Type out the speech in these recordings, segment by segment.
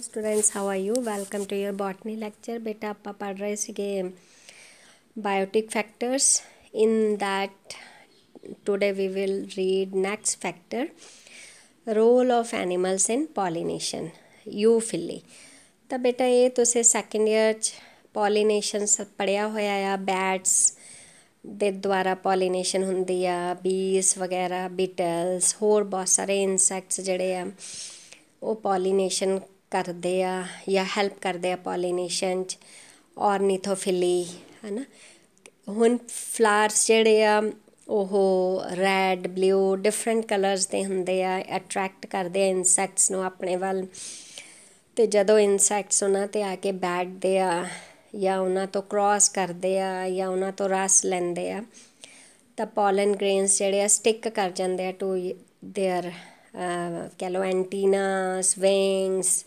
Students, how are you? Welcome to your botany lecture. बेटा आप पढ़ रहे थे biotic factors. In that today we will read next factor, role of animals in pollination, यूफिली। तो बेटा ये तुसे सैकेंड ईयर पॉलीनेशन पढ़िया होया आ। बैट्स ਦੇ ਦੁਆਰਾ ਪੋਲੀਨੇਸ਼ਨ ਹੁੰਦੀ ਆ, ਬੀਸ ਵਗੈਰਾ, ਬੀਟਲਸ, ਹੋਰ ਬਹੁਤ ਸਾਰੇ ਇਨਸੈਕਟਸ ਜਿਹੜੇ ਆ ਉਹ ਪੋਲੀਨੇਸ਼ਨ ਕਰਦੇ ਆ ਜਾਂ ਹੈਲਪ ਕਰਦੇ ਆ ਪੋਲੀਨੇਸ਼ਨ 'ਚ। ਔਰਨੀਥੋਫਿਲੀ ਹੈ ਨਾ। ਹੁਣ ਫਲਾਵਰਸ ਜਿਹੜੇ ਆ ਉਹ ਰੈਡ, ਬਲਿਊ, ਡਿਫਰੈਂਟ ਕਲਰਸ ਦੇ ਹੁੰਦੇ ਆ, ਅਟਰੈਕਟ ਕਰਦੇ ਆ ਇਨਸੈਕਟਸ ਨੂੰ ਆਪਣੇ ਵੱਲ। ਅਤੇ ਜਦੋਂ ਇਨਸੈਕਟਸ ਉਹਨਾਂ 'ਤੇ ਆ ਕੇ ਬੈਠਦੇ ਆ ਜਾਂ ਉਹਨਾਂ ਤੋਂ ਕ੍ਰੋਸ ਕਰਦੇ ਆ ਜਾਂ ਉਹਨਾਂ ਤੋਂ ਰਸ ਲੈਂਦੇ ਆ ਤਾਂ ਪੋਲਨ ਗ੍ਰੇਨਸ ਜਿਹੜੇ ਆ ਸਟਿਕ ਕਰ ਜਾਂਦੇ ਆ ਟੂ ਦੇਅਰ ਕਹਿ ਲਓ ਐਂਟੀਨਾਸ, ਵਿੰਗਸ,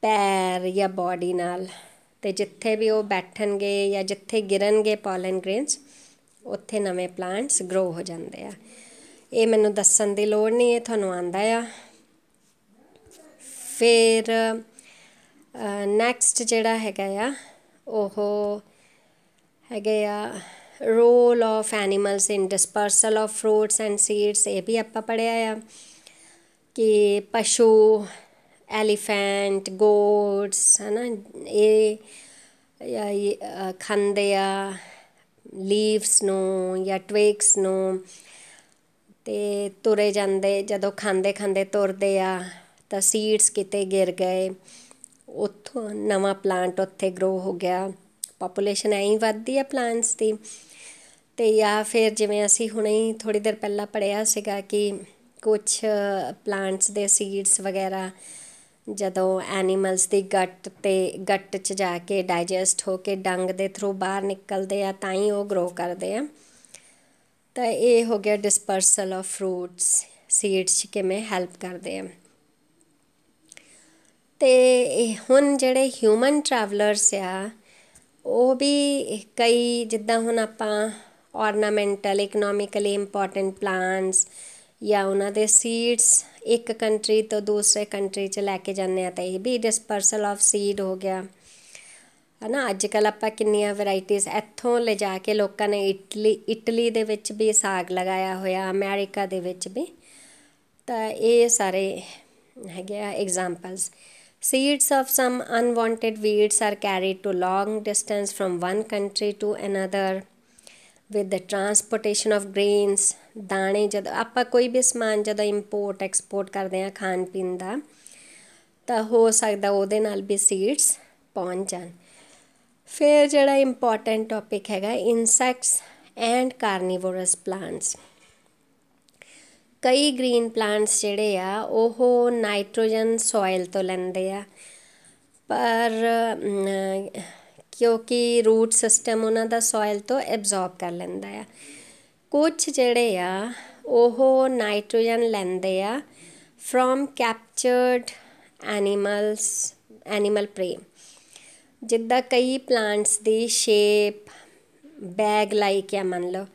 ਪੈਰ ਜਾਂ ਬੋਡੀ ਨਾਲ। ਅਤੇ ਜਿੱਥੇ ਵੀ ਉਹ ਬੈਠਣਗੇ ਜਾਂ ਜਿੱਥੇ ਗਿਰਨਗੇ ਪੋਲਨ ਗ੍ਰੇਨਸ, ਉੱਥੇ ਨਵੇਂ ਪਲਾਂਟਸ ਗਰੋ ਹੋ ਜਾਂਦੇ ਆ। ਇਹ ਮੈਨੂੰ ਦੱਸਣ ਦੀ ਲੋੜ ਨਹੀਂ, ਇਹ ਤੁਹਾਨੂੰ ਆਉਂਦਾ ਆ। ਫਿਰ ਨੈਕਸਟ ਜਿਹੜਾ ਹੈਗਾ ਆ ਉਹ ਹੈਗੇ ਆ role of animals in dispersal of fruits and seeds. ਇਹ ਵੀ ਆਪਾਂ ਪੜ੍ਹਿਆ ਆ ਕਿ ਪਸ਼ੂ, ਐਲੀਫੈਂਟ, ਗੋਟਸ ਹੈ ਨਾ, ਇਹ ਖਾਂਦੇ ਆ ਲੀਵਸ ਨੂੰ ਜਾਂ ਟਵਿਗਸ ਨੂੰ, ਅਤੇ ਤੁਰੇ ਜਾਂਦੇ, ਜਦੋਂ ਖਾਂਦੇ ਖਾਂਦੇ ਤੁਰਦੇ ਆ ਤਾਂ ਸੀਡਸ ਕਿਤੇ ਗਿਰ ਗਏ, ਉੱਥੋਂ ਨਵਾਂ ਪਲਾਂਟ ਉੱਥੇ ਗਰੋ ਹੋ ਗਿਆ। ਪਾਪੂਲੇਸ਼ਨ ਐਂ ਹੀ ਵੱਧਦੀ ਆ ਪਲਾਂਟਸ ਦੀ। ਅਤੇ ਜਾਂ ਫਿਰ ਜਿਵੇਂ ਅਸੀਂ ਹੁਣੇ ਹੀ ਥੋੜ੍ਹੀ ਦੇਰ ਪਹਿਲਾਂ ਪੜ੍ਹਿਆ ਸੀਗਾ ਕਿ ਕੁਛ ਪਲਾਂਟਸ ਦੇ ਸੀਡਸ ਵਗੈਰਾ ਜਦੋਂ ਐਨੀਮਲਸ ਦੀ ਗੱਟ 'ਚ ਜਾ ਕੇ ਡਾਈਜੈਸਟ ਹੋ ਕੇ ਡੰਗ ਦੇ ਥਰੂ ਬਾਹਰ ਨਿਕਲਦੇ ਆ ਤਾਂ ਹੀ ਉਹ ਗਰੋ ਕਰਦੇ ਆ। ਤਾਂ ਇਹ ਹੋ ਗਿਆ ਡਿਸਪਰਸਲ ਆਫ ਫਰੂਟਸ, ਸੀਡਸ 'ਚ ਕਿਵੇਂ ਹੈਲਪ ਕਰਦੇ ਆ। ਅਤੇ ਹੁਣ ਜਿਹੜੇ ਹਿਊਮਨ ਟਰੈਵਲਰਸ ਆ ਉਹ ਵੀ ਕਈ, ਜਿੱਦਾਂ ਹੁਣ ਆਪਾਂ ਔਰਨਾਮੈਂਟਲ, ਇਕਨੋਮਿਕਲੀ ਇੰਪੋਰਟੈਂਟ ਪਲਾਂਟਸ ਜਾਂ ਉਹਨਾਂ ਦੇ ਸੀਡਸ ਇੱਕ ਕੰਟਰੀ ਤੋਂ ਦੂਸਰੇ ਕੰਟਰੀ 'ਚ ਲੈ ਕੇ ਜਾਂਦੇ ਹਾਂ ਤਾਂ ਇਹ ਵੀ ਡਿਸਪਰਸਲ ਆਫ ਸੀਡ ਹੋ ਗਿਆ ਹੈ ਨਾ। ਅੱਜ ਕੱਲ੍ਹ ਆਪਾਂ ਕਿੰਨੀਆਂ ਵੈਰਾਈਟੀਜ਼ ਇੱਥੋਂ ਲਿਜਾ ਕੇ ਲੋਕਾਂ ਨੇ ਇਟਲੀ ਦੇ ਵਿੱਚ ਵੀ ਸਾਗ ਲਗਾਇਆ ਹੋਇਆ, ਅਮੈਰੀਕਾ ਦੇ ਵਿੱਚ ਵੀ। ਤਾਂ ਇਹ ਸਾਰੇ ਹੈਗੇ ਆ examples. Seeds of some unwanted weeds are carried to long distance from one country to another with the transportation of grains। ਦਾਣੇ ਜਦੋਂ ਆਪਾਂ ਕੋਈ ਵੀ ਸਮਾਨ ਜਦੋਂ ਇੰਪੋਰਟ ਐਕਸਪੋਰਟ ਕਰਦੇ ਹਾਂ ਖਾਣ ਪੀਣ ਦਾ, ਤਾਂ ਹੋ ਸਕਦਾ ਉਹਦੇ ਨਾਲ ਵੀ ਸੀਡਸ ਪਹੁੰਚ ਜਾਣ। ਫਿਰ ਜਿਹੜਾ ਇੰਪੋਰਟੈਂਟ ਟੋਪਿਕ ਹੈਗਾ ਇਨਸੈਕਟਸ ਐਂਡ ਕਾਰਨੀਵੋਰਸ ਪਲਾਂਟਸ। ਕਈ ਗ੍ਰੀਨ ਪਲਾਂਟਸ ਜਿਹੜੇ ਆ ਉਹ ਨਾਈਟ੍ਰੋਜਨ ਸੋਇਲ ਤੋਂ ਲੈਂਦੇ ਆ, ਪਰ ਕਿਉਂਕਿ ਰੂਟ ਸਿਸਟਮ ਉਹਨਾਂ ਦਾ ਸੋਇਲ ਤੋਂ ਐਬਜ਼ੋਰਬ ਕਰ ਲੈਂਦਾ ਆ। ਕੁਛ ਜਿਹੜੇ ਆ ਉਹ ਨਾਈਟ੍ਰੋਜਨ ਲੈਂਦੇ ਆ ਫਰੋਮ ਕੈਪਚਰਡ ਐਨੀਮਲ ਪ੍ਰੇ। ਜਿੱਦਾਂ ਕਈ ਪਲਾਂਟਸ ਦੀ ਸ਼ੇਪ ਬੈਗ ਲਾਈਕ ਆ, ਮੰਨ ਲਓ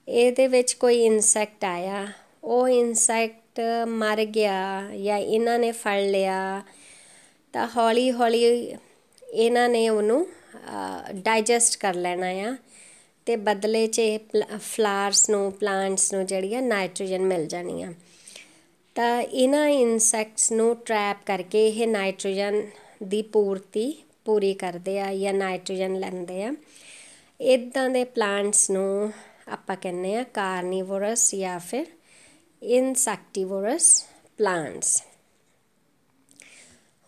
ਇਹਦੇ ਵਿੱਚ ਕੋਈ ਇਨਸੈਕਟ ਆਇਆ, ਉਹ ਇਨਸੈਕਟ ਮਰ ਗਿਆ ਜਾਂ ਇਹਨਾਂ ਨੇ ਫੜ ਲਿਆ ਤਾਂ ਹੌਲੀ ਹੌਲੀ ਇਹਨਾਂ ਨੇ ਉਹਨੂੰ ਡਾਈਜੈਸਟ ਕਰ ਲੈਣਾ ਆ ਅਤੇ ਬਦਲੇ 'ਚ ਇਹ ਫਲਾਵਰਸ ਨੂੰ, ਪਲਾਂਟਸ ਨੂੰ ਜਿਹੜੀ ਆ ਨਾਈਟ੍ਰੋਜਨ ਮਿਲ ਜਾਣੀ ਆ। ਤਾਂ ਇਹਨਾਂ ਇਨਸੈਕਟਸ ਨੂੰ ਟਰੈਪ ਕਰਕੇ ਇਹ ਨਾਈਟ੍ਰੋਜਨ ਦੀ ਪੂਰੀ ਕਰਦੇ ਆ ਜਾਂ ਨਾਈਟ੍ਰੋਜਨ ਲੈਂਦੇ ਆ। ਇੱਦਾਂ ਦੇ ਪਲਾਂਟਸ ਨੂੰ ਆਪਾਂ ਕਹਿੰਦੇ ਆ ਕਾਰਨੀਵੋਰਸ ਜਾਂ ਫਿਰ ਇਨਸੈਕਟੀਵੋਰਸ ਪਲਾਂਟਸ।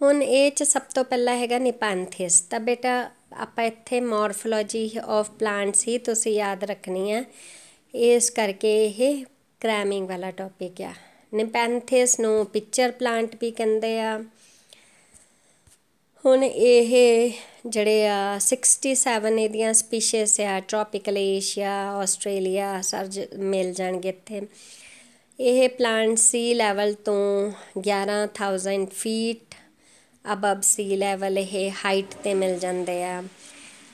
ਹੁਣ ਇਹ 'ਚ ਸਭ ਤੋਂ ਪਹਿਲਾਂ ਹੈਗਾ ਨਿਪੈਂਥਿਸ। ਤਾਂ ਬੇਟਾ ਆਪਾਂ ਇੱਥੇ ਮੋਰਫੋਲੋਜੀ ਆਫ ਪਲਾਂਟਸ ਹੀ ਤੁਸੀਂ ਯਾਦ ਰੱਖਣੀ ਆ, ਇਸ ਕਰਕੇ ਇਹ ਕ੍ਰੈਮਿੰਗ ਵਾਲਾ ਟੋਪਿਕ ਆ। ਨਿਪੈਂਥਿਸ ਨੂੰ ਪਿਕਚਰ ਪਲਾਂਟ ਵੀ ਕਹਿੰਦੇ ਆ। ਹੁਣ ਇਹ ਜਿਹੜੇ ਆ 67 ਇਹਦੀਆਂ ਸਪੀਸ਼ੀਜ਼ ਆ, ਟ੍ਰੋਪੀਕਲ ਏਸ਼ੀਆ, ਆਸਟ੍ਰੇਲੀਆ ਸਰ ਮਿਲ ਜਾਣਗੇ ਇੱਥੇ। ਇਹ ਪਲਾਂਟ ਸੀ ਲੈਵਲ ਤੋਂ 11,000 ਫੀਟ ਅਬਵ ਸੀ ਲੈਵਲ ਇਹ ਹਾਈਟ 'ਤੇ ਮਿਲ ਜਾਂਦੇ ਆ।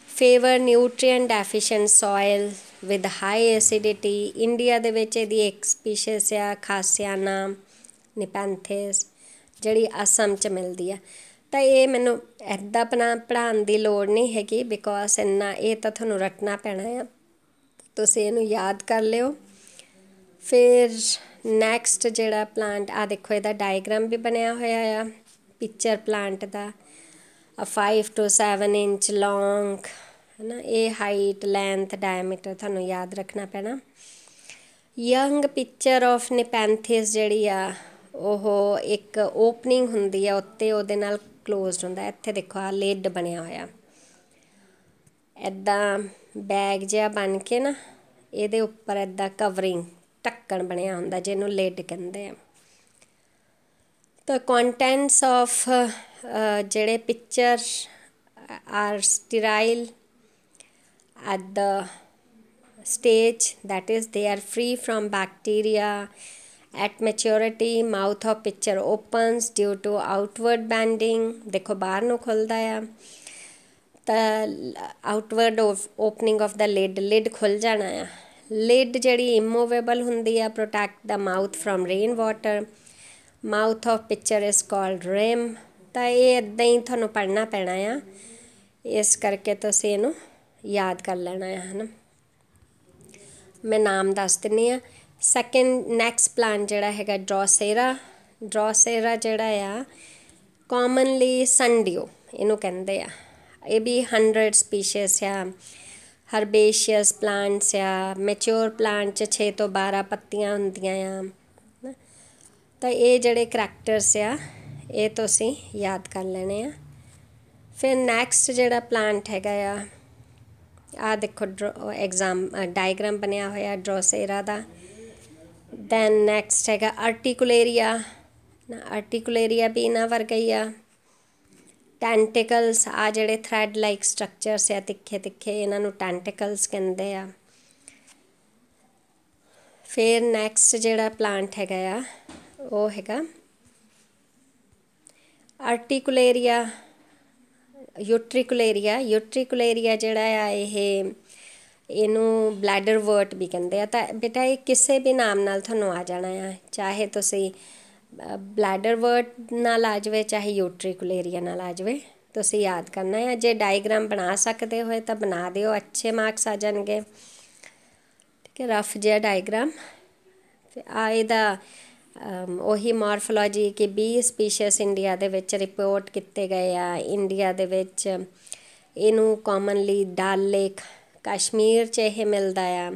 Favour nutrient deficient soil with high acidity. India ਦੇ ਵਿੱਚ ਇਹਦੀ ਇੱਕ ਸਪੀਸ਼ੀਜ਼ ਆ ਖਾਸਿਆਨਾ ਨਿਪੈਂਥਿਸ, ਜਿਹੜੀ ਅਸਮ 'ਚ ਮਿਲਦੀ ਆ। ਤਾਂ ਇਹ ਮੈਨੂੰ ਇੱਦਾਂ ਪੜ੍ਹਾਉਣ ਦੀ ਲੋੜ ਨਹੀਂ ਹੈਗੀ, ਬਿਕੋਜ਼ ਇੰਨਾ ਇਹ ਤਾਂ ਤੁਹਾਨੂੰ ਰੱਟਣਾ ਪੈਣਾ ਆ, ਤੁਸੀਂ ਇਹਨੂੰ ਯਾਦ ਕਰ ਲਿਓ। ਫਿਰ ਨੈਕਸਟ ਜਿਹੜਾ ਪਲਾਂਟ, ਆ ਦੇਖੋ ਇਹਦਾ ਡਾਇਗਰਾਮ ਵੀ ਬਣਿਆ ਹੋਇਆ ਆ ਪਿਕਚਰ ਪਲਾਂਟ ਦਾ। 5 to 7 ਇੰਚ ਲੌਂਗ, ਹੈ ਨਾ। ਇਹ ਹਾਈਟ, ਲੈਂਥ, ਡਾਇਮੀਟਰ ਤੁਹਾਨੂੰ ਯਾਦ ਰੱਖਣਾ ਪੈਣਾ। ਯੰਗ ਪਿਕਚਰ ਆਫ ਨੇਪੈਂਥਿਸ ਜਿਹੜੀ ਆ ਉਹ ਇੱਕ ਓਪਨਿੰਗ ਹੁੰਦੀ ਆ ਉੱਤੇ, ਉਹਦੇ ਨਾਲ ਕਲੋਜ਼ਡ ਹੁੰਦਾ। ਇੱਥੇ ਦੇਖੋ ਆ ਲਿਡ ਬਣਿਆ ਹੋਇਆ, ਇੱਦਾਂ ਬੈਗ ਜਿਹਾ ਬਣ ਕੇ ਨਾ ਇਹਦੇ ਉੱਪਰ ਇੱਦਾਂ ਕਵਰਿੰਗ, ਢੱਕਣ ਬਣਿਆ ਹੁੰਦਾ ਜਿਹਨੂੰ ਲਿਡ ਕਹਿੰਦੇ ਆ। ਤਾਂ ਕੰਟੈਂਟਸ ਆਫ ਜਿਹੜੇ pitcher are sterile at the stage, that is they are free from bacteria. At maturity mouth of picture opens due to outward bending, देखो बाहर ਨੂੰ खुलता है। ਤਾਂ outward opening of the lid खुल जाना है। lid ਜਿਹੜੀ immovable ਹੁੰਦੀ ਆ, protect the mouth from rain water. mouth of picture is called rim। ਤਾਂ ਇਹ ਇੱਦਾਂ ਹੀ ਤੁਹਾਨੂੰ ਪੜ੍ਹਨਾ ਪੈਣਾ ਆ, ਇਸ ਕਰਕੇ ਤੁਸੀਂ ਇਹਨੂੰ ਯਾਦ ਕਰ ਲੈਣਾ ਹੈ ਨਾ। ਮੈਂ ਨਾਮ ਦੱਸ ਦਿੰਦੀ ਹਾਂ। ਸੈਕਿੰਡ ਨੈਕਸਟ ਪਲਾਂਟ ਜਿਹੜਾ ਹੈਗਾ ਡਰੋਸੇਰਾ। ਡਰੋਸੇਰਾ ਜਿਹੜਾ ਆ ਕਾਮਨਲੀ ਸੰਡਿਓ ਇਹਨੂੰ ਕਹਿੰਦੇ ਆ। ਇਹ ਵੀ 100 ਸਪੀਸ਼ੀਜ਼ ਆ। ਹਰਬੇਸ਼ੀਅਸ ਪਲਾਂਟਸ ਆ। ਮੈਚਿਓਰ ਪਲਾਂਟ 'ਚ 6 ਤੋਂ 12 ਪੱਤੀਆਂ ਹੁੰਦੀਆਂ ਆ। ਤਾਂ ਇਹ ਜਿਹੜੇ ਕਰੈਕਟਰਸ ਆ ਇਹ ਤੁਸੀਂ ਯਾਦ ਕਰ ਲੈਣੇ ਆ। ਫਿਰ ਨੈਕਸਟ ਜਿਹੜਾ ਪਲਾਂਟ ਹੈਗਾ ਆ ਦੇਖੋ ਡਾਇਗਰਾਮ ਬਣਿਆ ਹੋਇਆ ਡਰੋਸੇਰਾ ਦਾ। ਦੈਨ ਨੈਕਸਟ ਹੈਗਾ ਆਰਟੀਕੂਲੇਰੀਆ। ਆਰਟੀਕੂਲੇਰੀਆ ਵੀ ਇਹਨਾਂ ਵਰਗਾ ਹੀ ਆ। ਟੈਂਟੀਕਲਸ, ਆ ਜਿਹੜੇ ਥਰੈਡ ਲਾਈਕ ਸਟਰਕਚਰਸ ਆ ਤਿੱਖੇ ਤਿੱਖੇ, ਇਹਨਾਂ ਨੂੰ ਟੈਂਟੀਕਲਸ ਕਹਿੰਦੇ ਆ। ਫਿਰ ਨੈਕਸਟ ਜਿਹੜਾ ਪਲਾਂਟ ਹੈਗਾ ਆ ਉਹ ਹੈਗਾ ਆਰਟੀਕੂਲੇਰੀਆ। ਯੂਟਰੀਕੂਲੇਰੀਆ। ਯੂਟਰੀਕੂਲੇਰੀਆ ਜਿਹੜਾ ਆ ਇਹਨੂੰ ਬਲੈਡਰ ਵਰਟ ਵੀ ਕਹਿੰਦੇ ਆ। ਤਾਂ ਬੇਟਾ ਇਹ ਕਿਸੇ ਵੀ ਨਾਮ ਨਾਲ ਤੁਹਾਨੂੰ ਆ ਜਾਣਾ ਆ, ਚਾਹੇ ਤੁਸੀਂ ਬਲੈਡਰ ਵਰਟ ਨਾਲ ਆ ਜਾਵੇ, ਚਾਹੇ ਯੂਟਰੀਕੂਲੇਰੀਆ ਨਾਲ ਆ ਜਾਵੇ, ਤੁਸੀਂ ਯਾਦ ਕਰਨਾ ਆ। ਜੇ ਡਾਇਗਰਾਮ ਬਣਾ ਸਕਦੇ ਹੋਏ ਤਾਂ ਬਣਾ ਦਿਓ, ਅੱਛੇ ਮਾਰਕਸ ਆ ਜਾਣਗੇ। ਠੀਕ ਹੈ, ਰਫ ਜਿਹਾ ਡਾਇਗਰਾਮ। ਆ ਇਹਦਾ ਉਹੀ ਮੋਰਫੋਲੋਜੀ ਕਿ 20 ਸਪੀਸ਼ੀਜ਼ ਇੰਡੀਆ ਦੇ ਵਿੱਚ ਰਿਪੋਰਟ ਕੀਤੇ ਗਏ ਆ। ਇੰਡੀਆ ਦੇ ਵਿੱਚ ਇਹਨੂੰ ਕਾਮਨਲੀ ਡਲ ਲੇਕ, ਕਸ਼ਮੀਰ 'ਚ ਇਹ ਮਿਲਦਾ ਆ।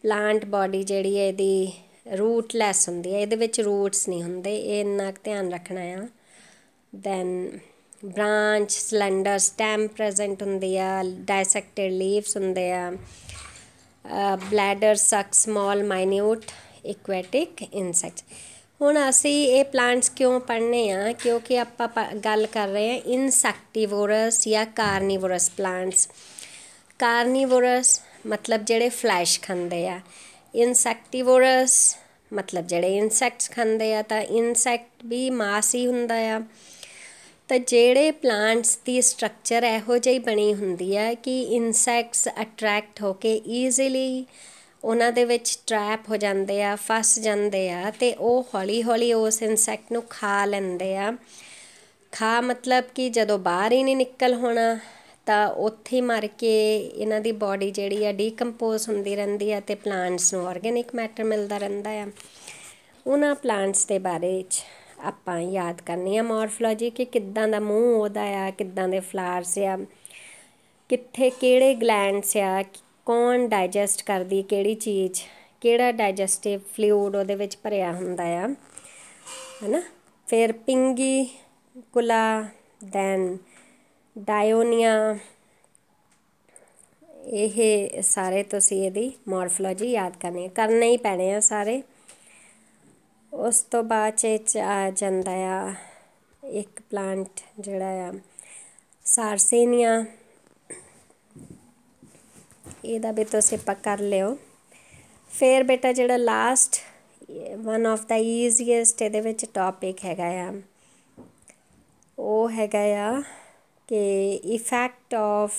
ਪਲਾਂਟ ਬੋਡੀ ਜਿਹੜੀ ਹੈ ਇਹਦੀ ਰੂਟਲੈਸ ਹੁੰਦੀ ਹੈ, ਇਹਦੇ ਵਿੱਚ ਰੂਟਸ ਨਹੀਂ ਹੁੰਦੇ, ਇਹ ਇੰਨਾ ਕੁ ਧਿਆਨ ਰੱਖਣਾ ਆ। Then branch, slender stem present ਹੁੰਦੀ ਆ। ਡਾਇਸੈਕਟਡ ਲੀਵਸ ਹੁੰਦੇ ਆ। ਬਲੈਡਰ ਸਕ ਸਮੋਲ ਮਾਈਨਿਊਟ ਇਕੁਐਟਿਕ ਇਨਸੈਕਟਸ। ਹੁਣ ਅਸੀਂ ਇਹ ਪਲਾਂਟਸ ਕਿਉਂ ਪੜ੍ਹਨੇ ਆ, ਕਿਉਂਕਿ ਆਪਾਂ ਗੱਲ ਕਰ ਰਹੇ ਹਾਂ ਇਨਸੈਕਟੀਵੋਰਸ ਜਾਂ ਕਾਰਨੀਵੋਰਸ ਪਲਾਂਟਸ। ਕਾਰਨੀਵੋਰਸ ਮਤਲਬ ਜਿਹੜੇ ਫਲੈਸ਼ ਖਾਂਦੇ ਆ, ਇਨਸੈਕਟੀਵੋਰਸ ਮਤਲਬ ਜਿਹੜੇ ਇਨਸੈਕਟਸ ਖਾਂਦੇ ਆ। ਤਾਂ ਇਨਸੈਕਟ ਵੀ ਮਾਸ ਹੀ ਹੁੰਦਾ ਆ। ਤਾਂ ਜਿਹੜੇ ਪਲਾਂਟਸ ਦੀ ਸਟਰਕਚਰ ਇਹੋ ਜਿਹੀ ਬਣੀ ਹੁੰਦੀ ਆ ਕਿ ਇਨਸੈਕਟਸ ਅਟਰੈਕਟ ਹੋ ਕੇ ਈਜ਼ੀਲੀ ਉਹਨਾਂ ਦੇ ਵਿੱਚ ਟਰੈਪ ਹੋ ਜਾਂਦੇ ਆ, ਫਸ ਜਾਂਦੇ ਆ, ਅਤੇ ਉਹ ਹੌਲੀ ਹੌਲੀ ਉਸ ਇਨਸੈਕਟ ਨੂੰ ਖਾ ਲੈਂਦੇ ਆ। ਖਾ ਮਤਲਬ ਕਿ ਜਦੋਂ ਬਾਹਰ ਹੀ ਨਹੀਂ ਨਿਕਲ ਹੋਣਾ ਤਾਂ ਉੱਥੇ ਮਰ ਕੇ ਇਹਨਾਂ ਦੀ ਬੋਡੀ ਜਿਹੜੀ ਆ ਡੀਕੰਪੋਜ਼ ਹੁੰਦੀ ਰਹਿੰਦੀ ਆ ਅਤੇ ਪਲਾਂਟਸ ਨੂੰ ਆਰਗੈਨਿਕ ਮੈਟਰ ਮਿਲਦਾ ਰਹਿੰਦਾ ਆ। ਉਹਨਾਂ ਪਲਾਂਟਸ ਦੇ ਬਾਰੇ 'ਚ ਆਪਾਂ ਯਾਦ ਕਰਨੀ ਆ ਮੋਰਫੋਲੋਜੀ ਕਿ ਕਿੱਦਾਂ ਦਾ ਮੂੰਹ ਉਹਦਾ ਆ, ਕਿੱਦਾਂ ਦੇ ਫਲਾਵਰਸ ਆ, ਕਿੱਥੇ ਕਿਹੜੇ ਗਲੈਂਡਸ ਆ, ਕੌਣ ਡਾਈਜੈਸਟ ਕਰਦੀ ਕਿਹੜੀ ਚੀਜ਼, ਕਿਹੜਾ ਡਾਈਜੈਸਟਿਵ ਫਲੂਇਡ ਉਹਦੇ ਵਿੱਚ ਭਰਿਆ ਹੁੰਦਾ ਆ, ਹੈ ਨਾ। ਫਿਰ ਪਿੰਗੀ ਕੁਲਾ, ਦੈਨ ਡਾਇਓਨੀਆ, ਇਹ ਸਾਰੇ ਤੁਸੀਂ ਇਹਦੀ ਮੋਰਫੋਲੋਜੀ ਯਾਦ ਕਰਨੇ ਹੀ ਪੈਣੇ ਆ ਸਾਰੇ। ਉਸ ਤੋਂ ਬਾਅਦ 'ਚ ਆ ਜਾਂਦਾ ਆ ਇੱਕ ਪਲਾਂਟ ਜਿਹੜਾ ਆ ਸਾਰਸੇਨੀਆ, ਇਹਦਾ ਵੀ ਤੁਸੀਂ ਕਰ ਲਿਓ। ਫਿਰ ਬੇਟਾ ਜਿਹੜਾ last one of the easiest ਇਹਦੇ ਵਿੱਚ ਟੋਪਿਕ ਹੈਗਾ ਆ ਉਹ ਹੈਗਾ ਆ ਕਿ effect of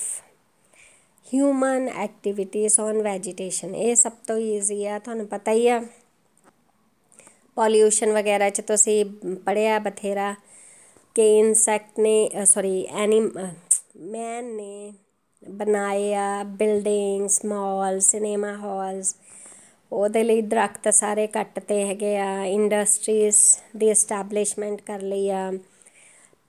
human activities on vegetation. ਇਹ ਸਭ ਤੋਂ ਈਜ਼ੀ ਆ, ਤੁਹਾਨੂੰ ਪਤਾ ਹੀ ਆ। ਪੋਲਿਊਸ਼ਨ ਵਗੈਰਾ 'ਚ ਤੁਸੀਂ ਪੜ੍ਹਿਆ ਬਥੇਰਾ, ਕਿ ਇਨਸੈਕਟ ਨੇ ਮੈਨ ਨੇ ਬਣਾਏ ਆ ਬਿਲਡਿੰਗਸ, ਮਾਲ, ਸਿਨੇਮਾ ਹਾਲਸ, ਉਹਦੇ ਲਈ ਦਰੱਖਤ ਸਾਰੇ ਕੱਟਦੇ ਹੈਗੇ ਆ। ਇੰਡਸਟਰੀਜ਼ ਦੀ ਇਸਟੈਬਲਿਸ਼ਮੈਂਟ ਕਰ ਲਈ ਆ।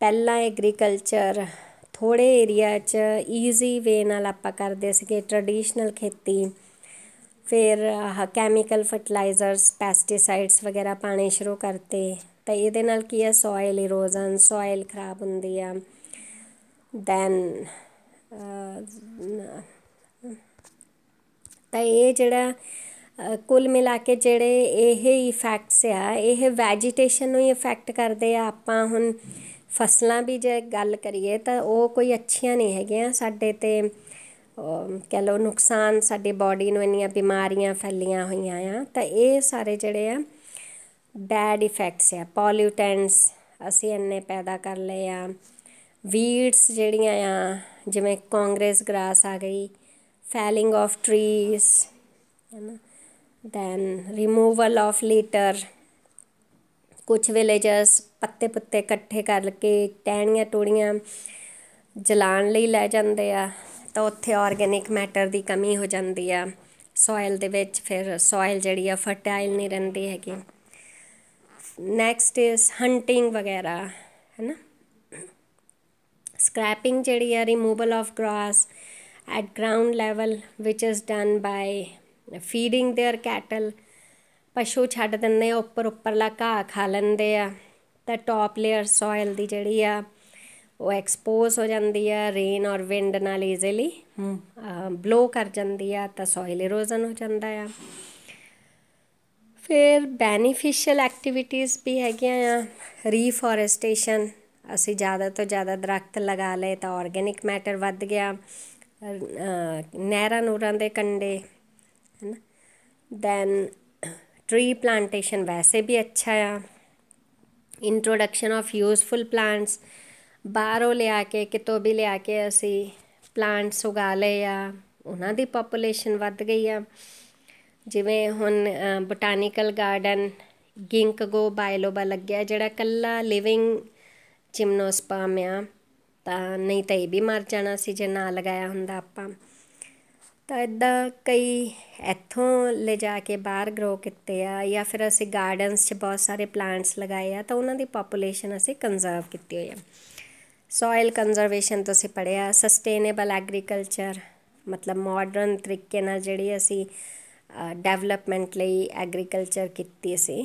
ਪਹਿਲਾਂ ਐਗਰੀਕਲਚਰ ਥੋੜ੍ਹੇ ਏਰੀਆ 'ਚ ਈਜ਼ੀ ਵੇ ਨਾਲ ਆਪਾਂ ਕਰਦੇ ਸੀਗੇ, ਟਰਡੀਸ਼ਨਲ ਖੇਤੀ। ਫਿਰ ਆਹ ਕੈਮੀਕਲ ਫਰਟੀਲਾਈਜ਼ਰਸ, ਪੈਸਟੀਸਾਈਡਸ ਵਗੈਰਾ ਪਾਉਣੇ ਸ਼ੁਰੂ ਕਰਤੇ। ਤਾਂ ਇਹਦੇ ਨਾਲ ਕੀ ਆ, ਸੋਇਲ ਇਰੋਜ਼ਨ, ਸੋਇਲ ਖਰਾਬ ਹੁੰਦੀ ਆ। ਦੈਨ ਤਾਂ ਇਹ ਜਿਹੜਾ ਕੁੱਲ ਮਿਲਾ ਕੇ ਜਿਹੜੇ ਇਹ ਇਫੈਕਟਸ ਆ, ਇਹ ਵੈਜੀਟੇਸ਼ਨ ਨੂੰ ਹੀ ਇਫੈਕਟ ਕਰਦੇ ਆ। ਆਪਾਂ ਹੁਣ ਫਸਲਾਂ ਵੀ ਜੇ ਗੱਲ ਕਰੀਏ ਤਾਂ ਉਹ ਕੋਈ ਅੱਛੀਆਂ ਨਹੀਂ ਹੈਗੀਆਂ ਸਾਡੇ, ਅਤੇ ਕਹਿ ਲਓ ਨੁਕਸਾਨ, ਸਾਡੀ ਬਾਡੀ ਨੂੰ ਇੰਨੀਆਂ ਬਿਮਾਰੀਆਂ ਫੈਲੀਆਂ ਹੋਈਆਂ ਆ। ਤਾਂ ਇਹ ਸਾਰੇ ਜਿਹੜੇ ਆ ਬੈਡ ਇਫੈਕਟਸ ਆ। ਪੋਲਿਊਟੈਂਟਸ ਅਸੀਂ ਇੰਨੇ ਪੈਦਾ ਕਰ ਲਏ ਆ। ਵੀਡਸ ਜਿਹੜੀਆਂ ਆ, ਜਿਵੇਂ ਕਾਂਗਰਸ ਗ੍ਰਾਸ ਆ ਗਈ, ਫੈਲਿੰਗ ਆਫ ਟਰੀਜ਼, ਹੈ ਨਾ। ਦੈਨ ਰਿਮੂਵਲ ਆਫ ਲੀਟਰ, ਕੁਛ ਵਿਲੇਜਰਸ ਪੱਤੇ ਪੁੱਤੇ ਇਕੱਠੇ ਕਰਕੇ ਟਹਿਣੀਆਂ ਟੂਣੀਆਂ ਜਲਾਉਣ ਲਈ ਲੈ ਜਾਂਦੇ ਆ, ਤਾਂ ਉੱਥੇ ਔਰਗੈਨਿਕ ਮੈਟਰ ਦੀ ਕਮੀ ਹੋ ਜਾਂਦੀ ਆ ਸੋਇਲ ਦੇ ਵਿੱਚ। ਫਿਰ ਸੋਇਲ ਜਿਹੜੀ ਆ ਫਰਟਾਈਲ ਨਹੀਂ ਰਹਿੰਦੀ ਹੈਗੀ। ਨੈਕਸਟ ਇਜ਼ ਹੰਟਿੰਗ ਵਗੈਰਾ, ਹੈ ਨਾ। ਸਕ੍ਰੈਪਿੰਗ ਜਿਹੜੀ ਆ, removal of grass at ground level ਵਿਚ is done by feeding their cattle. ਪਸ਼ੂ ਛੱਡ ਦਿੰਦੇ ਆ, ਉੱਪਰਲਾ ਘਾਹ ਖਾ ਲੈਂਦੇ ਆ, ਤਾਂ ਟੋਪ ਲੇਅਰ ਸੋਇਲ ਦੀ ਜਿਹੜੀ ਆ ਉਹ ਐਕਸਪੋਜ਼ ਹੋ ਜਾਂਦੀ ਆ ਰੇਨ ਔਰ ਵਿੰਡ ਨਾਲ, ਈਜ਼ੀਲੀ ਬਲੋ ਕਰ ਜਾਂਦੀ ਆ, ਤਾਂ ਸੋਇਲ ਇਰੋਜ਼ਨ ਹੋ ਜਾਂਦਾ ਆ। ਫਿਰ ਬੈਨੀਫਿਸ਼ੀਅਲ ਐਕਟੀਵਿਟੀਜ਼ ਵੀ ਹੈਗੀਆਂ ਆ। ਰੀਫੋਰੈਸਟੇਸ਼ਨ, ਅਸੀਂ ਜ਼ਿਆਦਾ ਤੋਂ ਜ਼ਿਆਦਾ ਦਰੱਖਤ ਲਗਾ ਲਏ ਤਾਂ ਔਰਗੈਨਿਕ ਮੈਟਰ ਵੱਧ ਗਿਆ ਨਹਿਰਾਂ ਨੂਰਾਂ ਦੇ ਕੰਢੇ, ਹੈ ਨਾ। ਦੈਨ ਟਰੀ ਪਲਾਂਟੇਸ਼ਨ ਵੈਸੇ ਵੀ ਅੱਛਾ ਆ। ਇੰਟਰੋਡਕਸ਼ਨ ਆਫ ਯੂਜ਼ਫੁਲ ਪਲਾਂਟਸ, ਬਾਹਰੋਂ ਲਿਆ ਕੇ, ਕਿਤੋਂ ਵੀ ਲਿਆ ਕੇ ਅਸੀਂ ਪਲਾਂਟਸ ਉਗਾ ਲਏ ਆ, ਉਹਨਾਂ ਦੀ ਪਾਪੂਲੇਸ਼ਨ ਵੱਧ ਗਈ ਆ। ਜਿਵੇਂ ਹੁਣ ਬੋਟੈਨੀਕਲ ਗਾਰਡਨ ਗਿੰਕਗੋ ਬਾਇਲੋਬਾ ਲੱਗਿਆ, ਜਿਹੜਾ ਇਕੱਲਾ ਲਿਵਿੰਗ ਜਿਮਨੋਸਪਰਮ ਆ, ਤਾਂ ਨਹੀਂ ਤਾਂ ਇਹ ਵੀ ਮਰ ਜਾਣਾ ਸੀ ਜੇ ਨਾ ਲਗਾਇਆ ਹੁੰਦਾ ਆਪਾਂ। ਤਾਂ ਇੱਦਾਂ ਕਈ ਇੱਥੋਂ ਲਿਜਾ ਕੇ ਬਾਹਰ ਗਰੋ ਕੀਤੇ ਆ, ਜਾਂ ਫਿਰ ਅਸੀਂ ਗਾਰਡਨਸ 'ਚ ਬਹੁਤ ਸਾਰੇ ਪਲਾਂਟਸ ਲਗਾਏ ਆ, ਤਾਂ ਉਹਨਾਂ ਦੀ ਪਾਪੂਲੇਸ਼ਨ ਅਸੀਂ ਕੰਜ਼ਰਵ ਕੀਤੀ ਹੋਈ ਆ। ਸੋਇਲ ਕੰਜ਼ਰਵੇਸ਼ਨ ਤੁਸੀਂ ਪੜ੍ਹਿਆ। ਸਸਟੇਨੇਬਲ ਐਗਰੀਕਲਚਰ ਮਤਲਬ ਮਾਡਰਨ ਤਰੀਕੇ ਨਾਲ ਜਿਹੜੀ ਅਸੀਂ ਡੈਵਲਪਮੈਂਟ ਲਈ ਐਗਰੀਕਲਚਰ ਕੀਤੀ ਸੀ।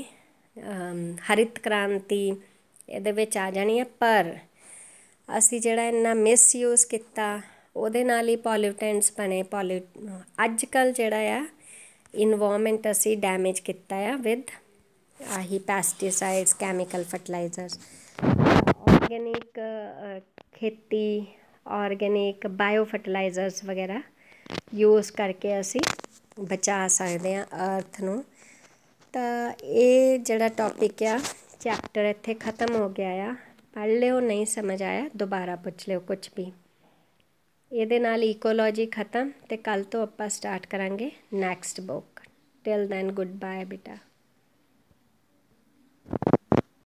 ਹਰਿਤ ਕ੍ਰਾਂਤੀ ਇਹਦੇ ਵਿੱਚ ਆ ਜਾਣੀ ਹੈ, ਪਰ ਅਸੀਂ ਜਿਹੜਾ ਇੰਨਾ ਮਿਸਯੂਜ਼ ਕੀਤਾ ਉਹਦੇ ਨਾਲ ਹੀ ਪੋਲਿਊਟੈਂਟਸ ਬਣੇ। ਅੱਜ ਕੱਲ੍ਹ ਜਿਹੜਾ ਆ ਇਨਵਾਇਰਮੈਂਟ ਅਸੀਂ ਡੈਮੇਜ ਕੀਤਾ ਆ ਵਿਦ ਆਹੀ ਪੈਸਟੀਸਾਈਡਸ, ਕੈਮੀਕਲ ਫਰਟੀਲਾਈਜ਼ਰਸ। ਔਰਗੈਨਿਕ ਖੇਤੀ, ਔਰਗੈਨਿਕ ਬਾਇਓ ਫਰਟੀਲਾਈਜ਼ਰਸ ਵਗੈਰਾ ਯੂਜ਼ ਕਰਕੇ ਅਸੀਂ ਬਚਾ ਸਕਦੇ ਹਾਂ ਅਰਥ ਨੂੰ। ਤਾਂ ਇਹ ਜਿਹੜਾ ਟੋਪਿਕ ਆ, ਚੈਪਟਰ ਇੱਥੇ ਖ਼ਤਮ ਹੋ ਗਿਆ ਆ। ਪੜ੍ਹ ਲਿਓ, ਨਹੀਂ ਸਮਝ ਆਇਆ ਦੁਬਾਰਾ ਪੁੱਛ ਲਿਓ ਕੁਛ ਵੀ। ਇਹਦੇ ਨਾਲ ਈਕੋਲੋਜੀ ਖ਼ਤਮ, ਅਤੇ ਕੱਲ੍ਹ ਤੋਂ ਆਪਾਂ ਸਟਾਰਟ ਕਰਾਂਗੇ next book. Till then good bye ਬੇਟਾ।